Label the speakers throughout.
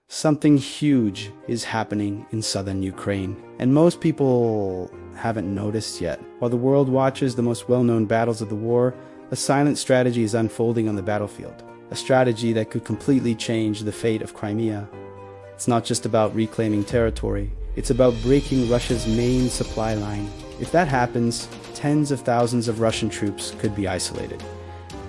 Speaker 1: Something huge is happening in southern Ukraine, and most people haven't noticed yet. While the world watches the most well-known battles of the war, a silent strategy is unfolding on the battlefield. A strategy that could completely change the fate of Crimea. It's not just about reclaiming territory, it's about breaking Russia's main supply line. If that happens, tens of thousands of Russian troops could be isolated.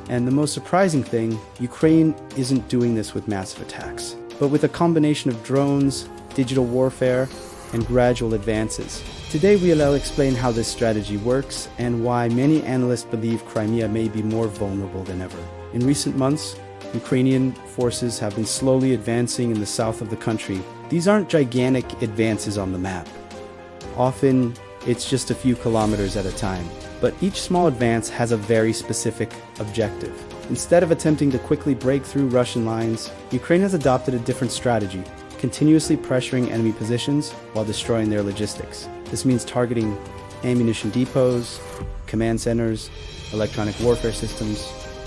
Speaker 1: And the most surprising thing, Ukraine isn't doing this with massive attacks, but with a combination of drones, digital warfare, and gradual advances. Today we'll explain how this strategy works and why many analysts believe Crimea may be more vulnerable than ever. In recent months, Ukrainian forces have been slowly advancing in the south of the country. These aren't gigantic advances on the map. Often, it's just a few kilometers at a time. But each small advance has a very specific objective. Instead of attempting to quickly break through Russian lines, Ukraine has adopted a different strategy, continuously pressuring enemy positions while destroying their logistics. This means targeting ammunition depots, command centers, electronic warfare systems,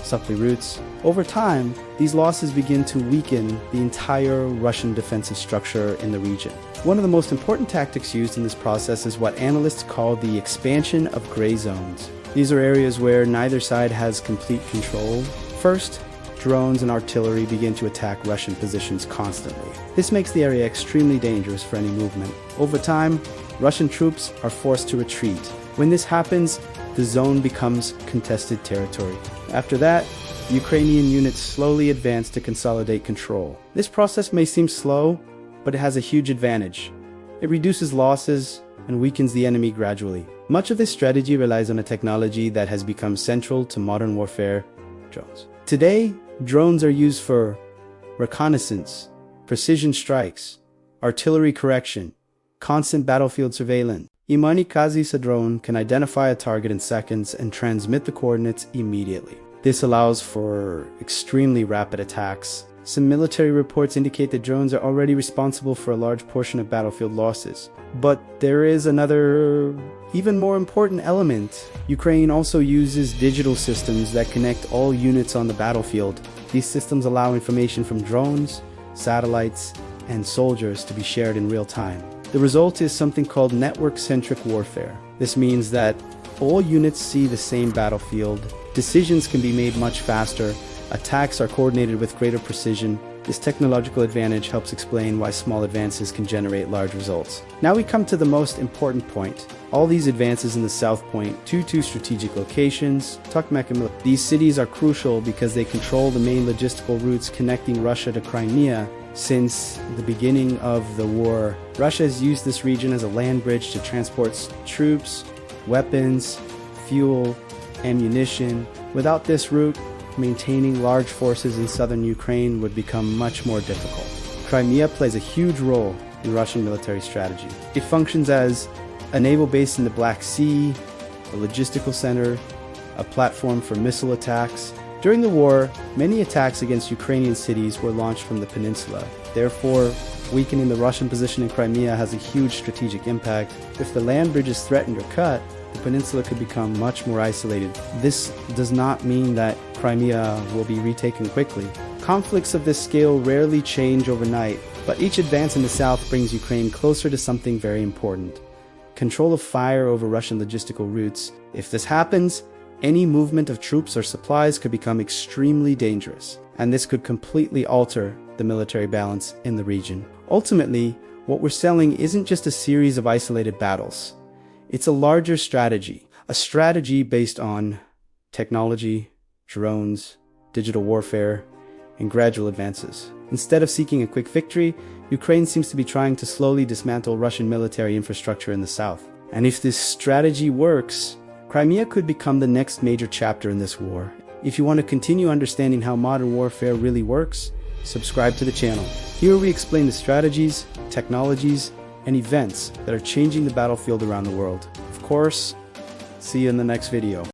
Speaker 1: supply routes. Over time, these losses begin to weaken the entire Russian defensive structure in the region. One of the most important tactics used in this process is what analysts call the expansion of gray zones. These are areas where neither side has complete control. First, drones and artillery begin to attack Russian positions constantly. This makes the area extremely dangerous for any movement. Over time, Russian troops are forced to retreat. When this happens, the zone becomes contested territory. After that, Ukrainian units slowly advance to consolidate control. This process may seem slow, but it has a huge advantage. It reduces losses and weakens the enemy gradually. Much of this strategy relies on a technology that has become central to modern warfare: drones. Today, drones are used for reconnaissance, precision strikes, artillery correction, constant battlefield surveillance. Imani Kazis, a drone, can identify a target in seconds and transmit the coordinates immediately. This allows for extremely rapid attacks. Some military reports indicate that drones are already responsible for a large portion of battlefield losses. But there is another, even more important element. Ukraine also uses digital systems that connect all units on the battlefield. These systems allow information from drones, satellites, and soldiers to be shared in real time. The result is something called network-centric warfare. This means that all units see the same battlefield, decisions can be made much faster, attacks are coordinated with greater precision. This technological advantage helps explain why small advances can generate large results. Now we come to the most important point. All these advances in the south point to two strategic locations, Tokmak and Melitopol. These cities are crucial because they control the main logistical routes connecting Russia to Crimea. Since the beginning of the war, Russia has used this region as a land bridge to transport troops, weapons, fuel, ammunition. Without this route, maintaining large forces in southern Ukraine would become much more difficult. Crimea plays a huge role in Russian military strategy. It functions as a naval base in the Black Sea, a logistical center, a platform for missile attacks. During the war, many attacks against Ukrainian cities were launched from the peninsula. Therefore, weakening the Russian position in Crimea has a huge strategic impact. If the land bridge is threatened or cut, the peninsula could become much more isolated. This does not mean that Crimea will be retaken quickly. Conflicts of this scale rarely change overnight, but each advance in the south brings Ukraine closer to something very important: control of fire over Russian logistical routes. If this happens, any movement of troops or supplies could become extremely dangerous, and this could completely alter the military balance in the region. Ultimately, what we're selling isn't just a series of isolated battles. It's a larger strategy, a strategy based on technology, drones, digital warfare, and gradual advances. Instead of seeking a quick victory, Ukraine seems to be trying to slowly dismantle Russian military infrastructure in the south. And if this strategy works, Crimea could become the next major chapter in this war. If you want to continue understanding how modern warfare really works, subscribe to the channel. Here we explain the strategies, technologies, and events that are changing the battlefield around the world. Of course, see you in the next video.